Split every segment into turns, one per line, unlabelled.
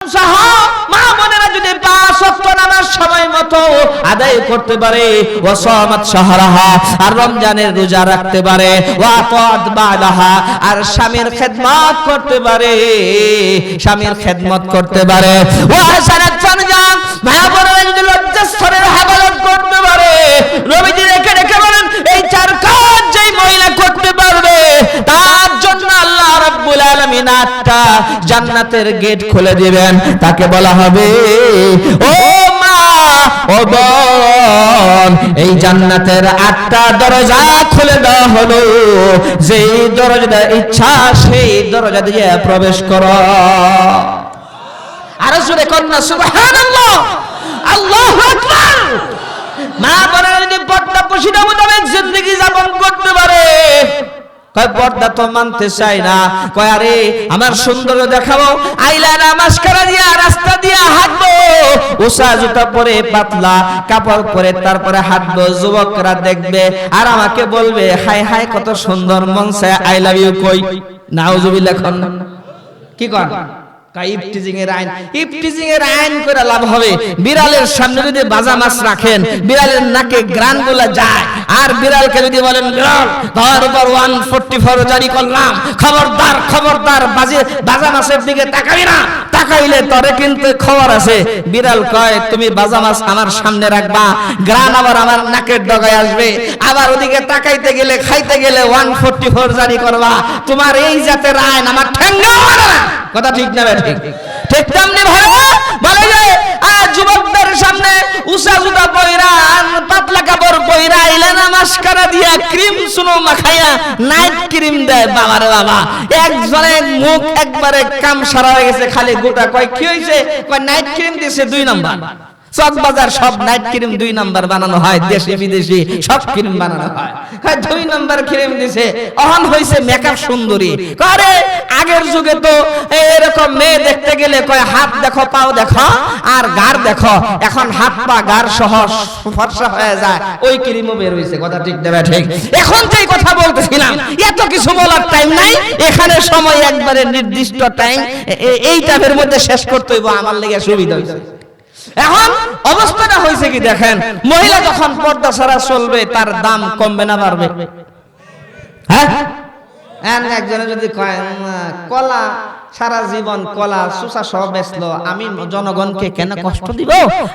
মা বোনেরা যদি 5 ওয়াক্ত নামাজ সময় মতো আদায় করতে পারে, ওয়া সামাত শাহরাহা, আর রমজানের রোজা রাখতে পারে, ওয়া তাআত বালাহা, আর স্বামীর খেদমত করতে পারে, স্বামীর খেদমত করতে পারে, ওয়া হাসানাত ফারজা, মা বোনেরা যদি লজ্জাস্থানের হেফাজত করতে পারে, নবীজি রেখে রেখে বলেন এই 4 কাজ যেই মহিলা করতে পারবে তার জন্য আল্লাহ রাব্বুল আলামিন 8টা জান্নাতের গেট খুলে দিবেন। তাকে বলা হবে, ও মা, ও বোন, এই জান্নাতের 8টা দরজা খুলে দেওয়া হলো, যেই দরজা ইচ্ছা সেই দরজা দিয়ে প্রবেশ করো। আর জোরে কন্যা সুবহানাল্লাহ, আল্লাহু আকবার। মা বোনেরা যদি পর্দা পশিদা মোতাবেক জিন্দেগি যাপন করতে পারে, কয় পর্দা তো মানতে চাই না, কয় আরে আমার সৌন্দর্য দেখাবো, আইলাইনার মাস্কারা দিয়া রাস্তা দিয়া হাঁটবো, উষা জুতা পরে পাতলা কাপড় পরে তারপরে হাঁটবো, যুবকরা দেখবে আর আমাকে বলবে হাই হাই কত সুন্দর, মন চায় আই লাভ ইউ। কই নাউজুবিল্লাহ, কি কন? ইফটিজিং এর আইন করে লাভ হবে? বিড়ালের সামনে যদি বাজা মাছ রাখেন, বিড়ালের নাকে গ্রান গুলা যায়, আর বিড়ালকে যদি বলেন বিড়াল তার উপর 144 জারি করলাম, খবরদার খবরদার বাজা মাছের দিকে তাকাবি না, তাকাইলে তরে কিন্তু খবর আছে। বিড়াল কয় তুমি বাজা মাছ আমার সামনে রাখবা, গ্রান আবার আমার নাকের ডগায় আসবে, আবার ওদিকে তাকাইতে গেলে খাইতে গেলে 144 জারি করবা। তোমার এই জাতের আইন আমার ঠেঙ্গা মারে না। কথা ঠিক না? ঠিক ঠিক তেমনি ভাবে বলে যে যুবকদের সামনে উষা জুতা পয়রা, পাতলা কাপড় পয়রা, আইলানা মাস্কারা দিয়া, ক্রিম সুনো মাখাইয়া নাইট ক্রিম দেয়। বাবারে বাবা, একজনের মুখ একবারে কাম সারা হয়ে গেছে, খালি গোটা। কয় কি হইছে? কয় নাইট ক্রিম দিয়েছে 2 নাম্বার। চক বাজার সব নাইট ক্রিম 2 নাম্বার বানানো হয়, দেশি বিদেশি সব ক্রিম বানানো হয়। 2 নাম্বার ক্রিম দিছে, অহন হইছে মেকআপ সুন্দরী। করে আগের যুগে তো এরকম মেয়ে দেখতে গেলে কয় হাত দেখো, পাও দেখো, আর গার দেখো। এখন হাত পা গার সহ ফর্সা হয়ে যায়, ওই ক্রিমও বের হইছে। কথা ঠিক দেবে ঠিক? এখন যেই কথা বলতেছিলাম, এত কিছু বলার টাইম নাই, এখানে সময় একবারে নির্দিষ্ট টাইম, এই টাইমের মধ্যে শেষ করতে হইব, আমার লেগে সুবিধা হইছে। এখন অবস্থাটা হয়েছে কি দেখেন, মহিলা যখন পর্দা ছাড়া চলবে তার দাম কমবে না বাড়বে? হ্যাঁ, একজনে যদি কয় কলা সারা জীবন কলা সুসা সহ বেচলো, আমি জনগণকে কেন কষ্ট দিব?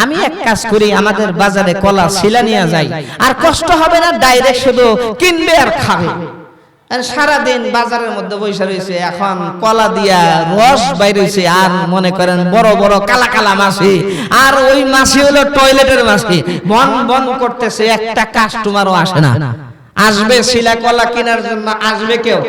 আমি এক কাজ করি, আমাদের বাজারে কলা ছিলা নিয়ে যাই, আর কষ্ট হবে না, ডাইরেক্ট শুধু কিনবে আর খাবে। সারাদিন বাজারের মধ্যে বসে রয়েছে, এখন কলা দিয়া রস বাইর হইছে, আর মনে করেন বড় বড় কালা কালা মাছি, আর ওই মাছি হলো টয়লেটের মাছি, বন বন করতেছে, একটা কাস্টমারও আসে না। আসবে শিলা কলা কেনার জন্য, আসবে কেউ?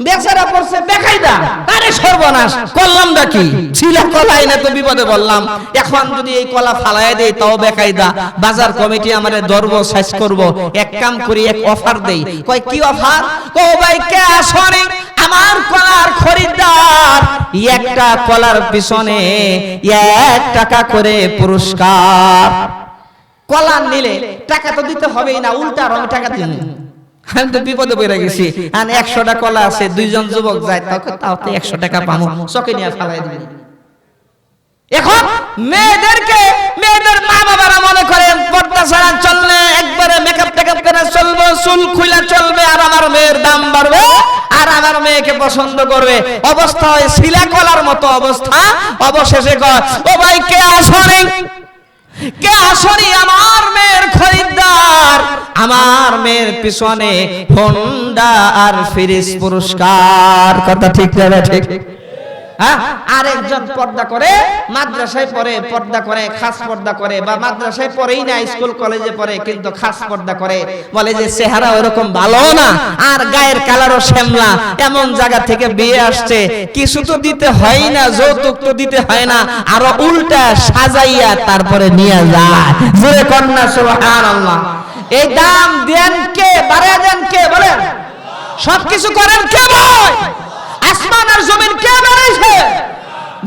বেচারা পড়ছে বেকায়দা, আরে সর্বনাশ করলাম না কি, শিলা কলা এনে তো বিপদে বললাম, এখন যদি এই কলা ফালায় দেই তাও বেকায়দা। বাজার কমিটি আমারে ধরব, সাইজ করব, এক কাম করি, এক অফার দেই। কয় কি অফার? কো ভাই কে আসরে আমার কলার খরিদ্দার, একটা কলার পিছনে 1 টাকা করে পুরস্কার। কলা নিলে টাকা তো দিতে হবেই না, উল্টা আর আমি টাকা দিই। আমি তো বিপদে পড়ে গেছি, আর 100টা কলা আছে, 2 জন যুবক যায়, তাও তো 100 টাকা পাবো, চকে নিয়ে ফালাই দিবি। এখন মেয়েদের মা বাবারা মনে করেন পর্দা ছাড়া চললে একবারে মেকআপ টেকআপ করে চলবে, চুল খুলে চলবে, আর আমার মেয়ের দাম বাড়বে, আর আমার মেয়েকে পছন্দ করবে। অবস্থা হয় শিলা কলার মতো অবস্থা। অবশেষে কয় ও ভাই কে আসরে, কে আসরি আমার মেয়ের খরিদ্দার, আমার মেয়ের পিছনে হোন্ডা আর ফ্রিজ পুরস্কার। কথা ঠিক না? ঠিক। হ্যাঁ, আরেকজন পর্দা করে, মাদ্রাসায় পড়ে, পর্দা করে, খাস পর্দা করে, বা মাদ্রাসায় পড়েই না, স্কুল কলেজে পড়ে কিন্তু খাস পর্দা করে, বলে যে চেহারা ওরকম ভালো না, আর গায়ের কালারও শ্যামলা, এমন জায়গা থেকে বিয়ে আসছে, কিছু তো দিতে হয় না, যৌতুক তো দিতে হয় না, আরো উল্টা সাজাইয়া তারপরে নিয়ে যায়। জোরে কন্যা সুবহানাল্লাহ। এই দাম দেন কে, বাড়ায় দেন কে? বলেন, সবকিছু করেন কে? ভাই আসমান আর জমিন কে বানাইছে?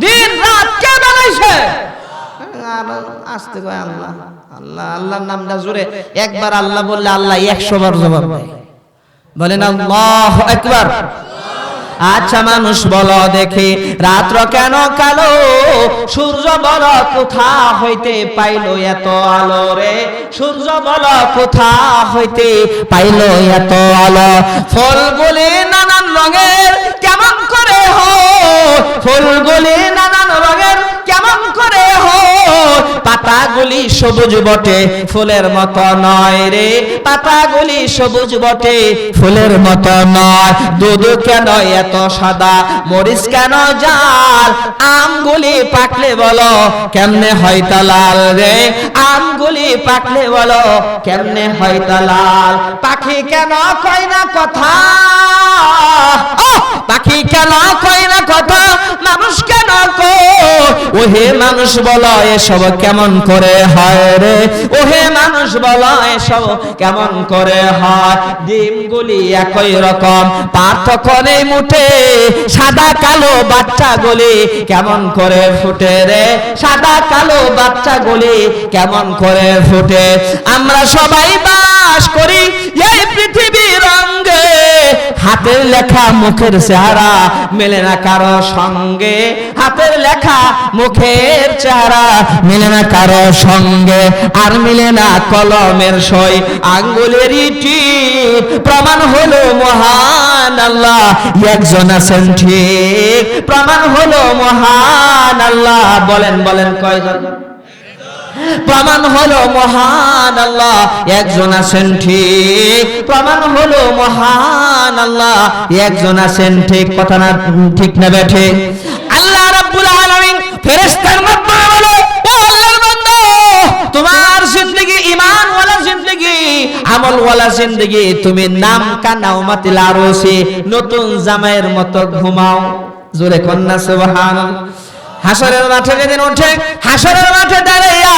দিন রাত কে বানাইছে? আস্তে কয় আল্লাহ। আল্লাহ, আল্লাহর নামটা জোরে একবার আল্লাহ বললে আল্লাহ 100 বার জবাব দেয়। বলেন আল্লাহু আকবার। আচ্ছা মানুষ বলো দেখি রাত্র কেন কালো, সূর্য বলো কোথা হইতে পাইলো এত আলো রে, সূর্য বলো কোথা হইতে পাইলো এত আলো। ফুলগুলি নানান রঙের কেমন করে হয়, ফুলগুলি নানান রঙের কেমন করে হয়, পাতাগুলি সবুজ বটে ফুলের মতো নয় রে, পাতাগুলি সবুজ বটে ফুলের মতো নয়। দুধ কেন এত সাদা, মরিচ কেন জাল, আমগুলি পাকলে বলো কেমনে হয় তা লাল রে, আমগুলি পাকলে বলো কেমনে হয় তা লাল। পাখি কেন কয় না কথা, পাখি কেন কয় না কথা, মানুষ কেন কয়, ওহে মানুষ বলো এসব কেমন করে হয় রে, ওহে মানুষ বলো এসব কেমন করে হয়। ডিমগুলি একই রকম পার্থক্য নেই মুঠে, সাদা কালো বাচ্চাগুলি কেমন করে ফুটে রে, সাদা কালো বাচ্চাগুলি কেমন করে ফুটে। আমরা সবাই বাস করি এই পৃথিবীর রঙে, হাতের লেখা মুখের চেহারা মেলে না কারো সঙ্গে, হাতের লেখা মুখের চেহারা মেলে না কারো সঙ্গে, আর মিলে না কলমের সই আঙ্গুলের টিপ। প্রমাণ হলো মহান আল্লাহ একজন আছেন ঠিক, প্রমাণ হলো মহান আল্লাহ। বলেন বলেন কয়জন? প্রমাণ হলো মহান আল্লাহ একজন আছেন ঠিক, প্রমাণ হলো মহান আল্লাহ একজন আছেন ঠিক। কথা না ঠিক না বেঠে? আল্লাহ রাব্বুল আলামিন ফেরেশতার মাধ্যমে বলে, ও আল্লাহর বান্দা, তোমার জিন্দেগি ঈমান ওয়ালা জিন্দেগি, আমল ওয়ালা জিন্দেগি, তুমি নাম কা নাওমাতিল আরশি, নতুন জামাইয়ের মতো ঘুমাও। জোরে কন্না সুবহানাল্লাহ। হাসরের মাঠে যেদিন ওঠে, হাসরের মাঠে দাঁড়াইয়া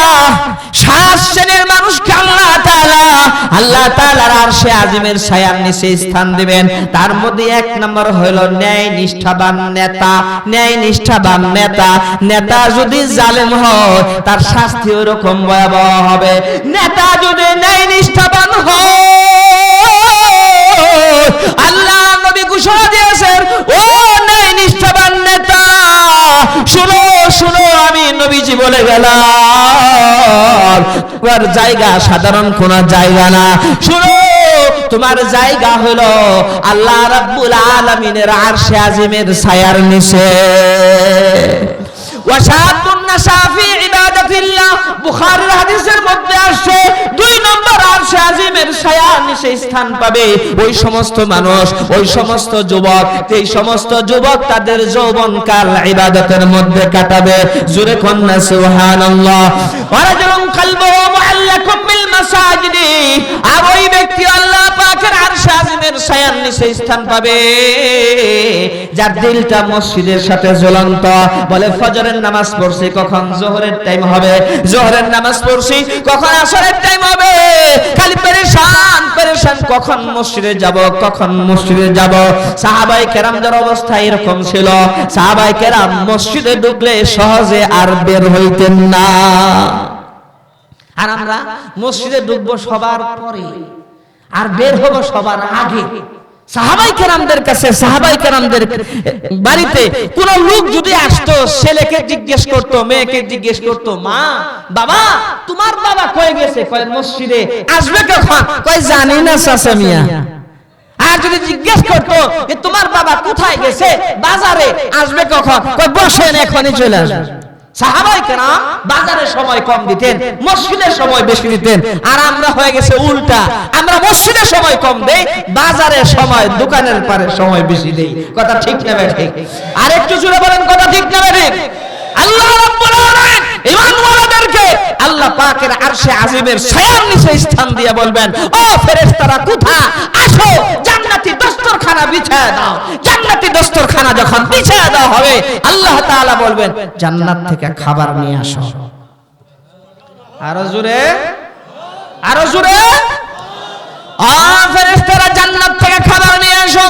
7 শ্রেণীর মানুষকে আল্লাহ তাআলার আরশে আজিমের ছায়ার নিচে স্থান দিবেন। তার মধ্যে 1 নম্বর হইল ন্যায় নিষ্ঠাবান নেতা। ন্যায় নিষ্ঠাবান নেতা, নেতা যদি জালেম হয় তার শাস্তি ওরকম ভয়াবহ হবে। নেতা যদি ন্যায় নিষ্ঠাবান হয়, আল্লাহ নবী ঘোষণা দিয়েছেন, ও ন্যায় নিষ্ঠাবান নেতা শুনো শুনো, আমি নবীজি বলে গেলাম, তোমার জায়গা সাধারণ কোন জায়গা না। শুনো, তোমার জায়গা হলো আল্লাহ রাব্বুল আলামিনের আরশে আজিমের ছায়ার নিচে। ওয়াশাতুন নাসাফি ইবাদাতিল্লাহ, বুখারীর হাদিসের মধ্যে আসছে 2 নম্বর আরশে আজিমের ছায়ার নিচে স্থান পাবে ওই সমস্ত মানুষ, ওই সমস্ত যুবক, এই সমস্ত যুবক তাদের যৌবনকাল ইবাদতের মধ্যে কাটাবে। জোরে কন্না সুবহানাল্লাহ। ওয়ারাজুলুন কলবুহু মুআল্লাকুম বিল মাসাজিদি, আর ওই ব্যক্তি আল্লাহ পাকের আরশে আজিমের ছায়ার নিচে স্থান পাবে যার দিলটা মসজিদের সাথে ঝুলন্ত। বলে ফজরের নামাজ পড়ছি, কখন যোহরের টাইম হবে, যোহরের নামাজ পড়ছি কখন আসরের টাইম হবে, খালি পেরেশান পেরেশান, কখন মসজিদে যাব, কখন মসজিদে যাব। সাহাবায়ে কেরামদের অবস্থা এরকম ছিল, সাহাবায়ে কেরাম মসজিদে ঢুকলে সহজে আর বের হইতেন না। আর আমরা মসজিদে ঢুকবো সবার পরে আর বের হব সবার আগে। সাহাবায়ে কেরামদের কাছে, সাহাবায়ে কেরামদের বাড়িতে কোন লোক যদি আসতো, ছেলেকে জিজ্ঞেস করতো, মেয়েকে জিজ্ঞেস করতো, মা বাবা তোমার বাবা কই গেছে? কয় মসজিদে। আসবে কখন? কয় জানি না চাচা মিয়া। আর যদি জিজ্ঞেস করতো যে তোমার বাবা কোথায় গেছে? বাজারে। আসবে কখন? কয় বসেন এখনই চলে আসবে। সাহাবায়ে কেরাম বাজারে সময় কম দিতেন, মসজিদে সময় বেশি দিতেন। আর আমরা হয়ে গেছে উল্টা, আমরা মসজিদে সময় কম দেই, বাজারে সময়, দোকানের পারে সময় বেশি দেই। কথা ঠিক না ঠিক? আর একটু জোরে বলেন, কথা ঠিক না ঠিক? আল্লাহ রাব্বুল আলামিন ঈমানওয়ালাদেরকে আল্লাহ পাকের আরশে আজিমের ছায়ার নিচে স্থান দিয়ে বলবেন, ও ফেরেশতারা কোথায়? আসো, জান্নাতি দস্তরখানা বিছায়া দাও। জান্নাতি দস্তরখানা যখন বিছায়া দাও হবে, আল্লাহ তাআলা বলবেন, জান্নাত থেকে খাবার নিয়ে আসো। আরো জোরে, আরো জোরে। ও ফেরেশতারা জান্নাত থেকে খাবার নিয়ে আসো।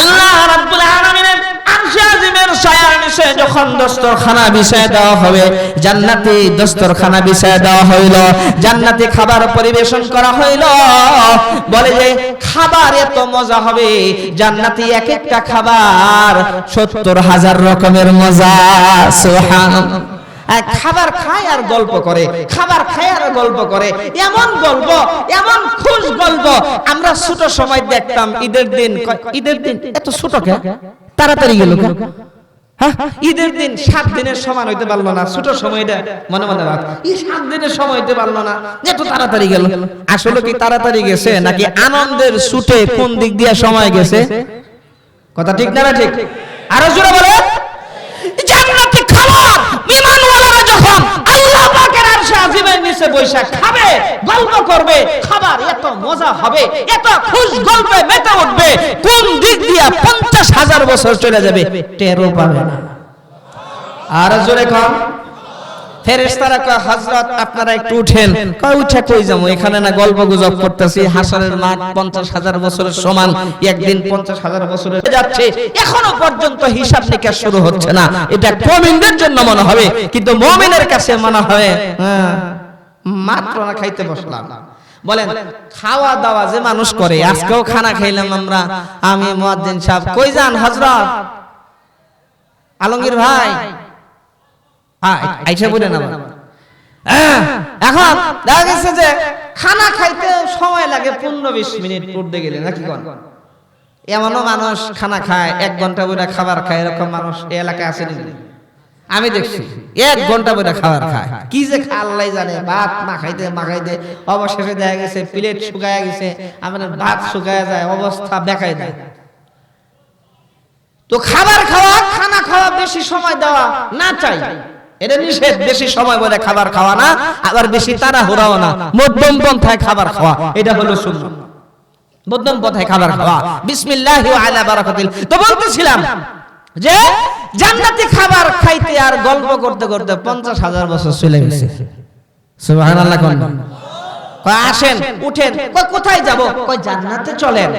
আল্লাহ রাব্বুল আলামিনের আরশে আজিমের ছায়ার নিচে যখন দস্তরখানা বিছায় দেওয়া হবে, জান্নাতি দস্তরখানা বিছায় দেওয়া হইল, জান্নাতি খাবার পরিবেশন করা হইল, বলে যে খাবার এত মজা হবে, জান্নাতি এক একটা খাবার 70,000 রকমের মজা। সুবহানাল্লাহ। খাবার খায় আর গল্প করে, খাবার খায় আর গল্প করে, এমন গল্প, এমন খুশ গল্প। আমরা ছোট সময় দেখতাম ঈদের দিন, ঈদের দিন এত ছোট কে, তাড়াতাড়ি গেল কে? হ্যাঁ, ঈদের দিন 7 দিনের সমান হইতে পারলো না, ছোট সময়টা মনে মনে রাখ, এই 7 দিনের সময় হইতে পারলো না, এত তাড়াতাড়ি গেল। আসলে কি তাড়াতাড়ি গেছে নাকি আনন্দের ছুটে কোন দিক দিয়ে সময় গেছে? কথা ঠিক না ঠিক? আরো জোরে বলে। জান্নাতি খাবার ঈমানওয়ালারা যখন আল্লাহ পাকের আরশে আজিমের নিচে বৈশা খাবে, গল্প করবে, খাবার এত মজা হবে, এত খুশ গল্পে মেতে উঠবে, কোন দিক দিয়া 50,000 বছর চলে যাবে টেরও পাবে না। আর জোরে কম। ফেরেশতারা কয় হযরত আপনারা একটু উঠেন। কয় উঠে কই যাবো, এখানে না গল্প গুজব করতেছি, হাসরের মাঠ 50,000 বছরের সমান, একদিন 50,000 বছর হয়ে যাচ্ছে, এখনো পর্যন্ত হিসাব নিকাশ শুরু হচ্ছে না। এটা মুমিনদের জন্য মনে হবে, কিন্তু মুমিনের কাছে মনে হবে মাত্র না খাইতে বসলাম। বলেন খাওয়া দাওয়া যে মানুষ করে, আজকেও খানা খাইলাম আমরা, আমি মুয়াজ্জিন সাহেব, কই যান হযরত? আলমগীর ভাই আইসা বলে না। এখন দেখা গেছে যে খানা খাইতে সময় লাগে 15-20 মিনিট পড়তে গেলে, নাকি কোন? এমনও মানুষ খানা খায় 1 ঘন্টা বলে খাবার খায়, এরকম মানুষ এই এলাকায় আছে নাকি? আমি দেখছি 1 ঘন্টা বলে খাবার খায়, কি যে আল্লাহ জানে। ভাত মাখাইতে অবশেষে দেখা গেছে প্লেট শুকায় গেছে, আমাদের ভাত শুকায় যায়, অবস্থা দেখায় দেয়। তো খাবার খাওয়া, খানা খাওয়া বেশি সময় দেওয়া না চাই, এটা নিষেধ। বেশি সময় বলে খাবার খাওয়া না, আবার বেশি তাড়াহুড়াও না, মধ্যম পন্থায় খাবার খাওয়া, এটা হলো সুন্নাত। মধ্যম পন্থায় খাবার খাওয়া, বিসমিল্লাহি ওয়া আলা বারাকাতিল। তো বলতেছিলাম যে জান্নাতি খাবার খাইতে আর গল্প করতে করতে 50,000 বছর চলে গেছে। সুবহানাল্লাহ। কয় আসেন উঠেন। কয় কোথায় যাব? কয় জান্নাতে চলেন।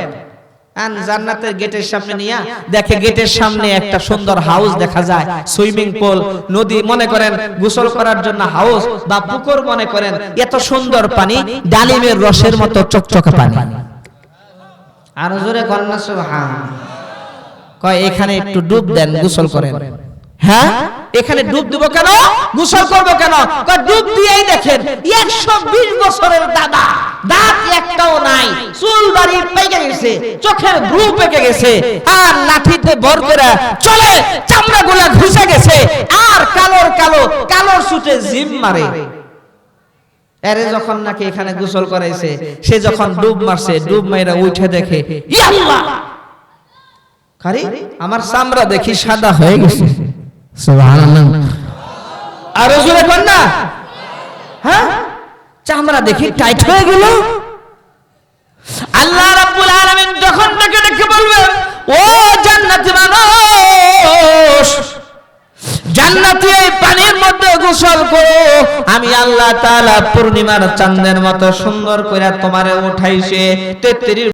জান্নাতের গেটের সামনে নিয়ে দেখে, গেটের সামনে একটা সুন্দর হাউস দেখা যায়, সুইমিং পুল, নদী মনে করেন, গোসল করার জন্য হাউস বা পুকুর মনে করেন, এত সুন্দর পানি, ডালিমের রসের মতো চকচকে পানি। আর জোরে কন্যা সুবহান। কয় এখানে একটু ডুব দেন, গোসল করেন। হ্যাঁ, এখানে ডুব দিব কেন, গোসল করব কেন? কয় ডুব দিয়েই দেখেন 120 বছরের দাদা, দাঁত একটাও নাই, চুল দাড়ি পেকে গেছে, চোখের ভ্রু পেকে গেছে, আর লাঠিতে ভর করে চলে, চামড়াগুলা ঘুষে গেছে, আর কালো সুটে জিম মারে। এরে যখন নাকি এখানে গোসল করাইছে, সে যখন ডুব মারছে, ডুব মাইরা উঠে দেখে, ইয়া আল্লাহ, আরে আমার চামড়া দেখি সাদা হয়ে গেছে। সুবহানাল্লাহ। আর জোরে কোন না? হ্যাঁ, চামড়া দেখি টাইট হয়ে গেল। আল্লাহ রাব্বুল আলামিন যখন তাকে দেখে বলবেন, ও জান্নাতি মানুষ, জান্নাতি এই পানির মধ্যে গোসল করো, আমি আল্লাহ তাআলা পূর্ণিমার চাঁদের মতো সুন্দর করে তোমারে উঠাইছে, 33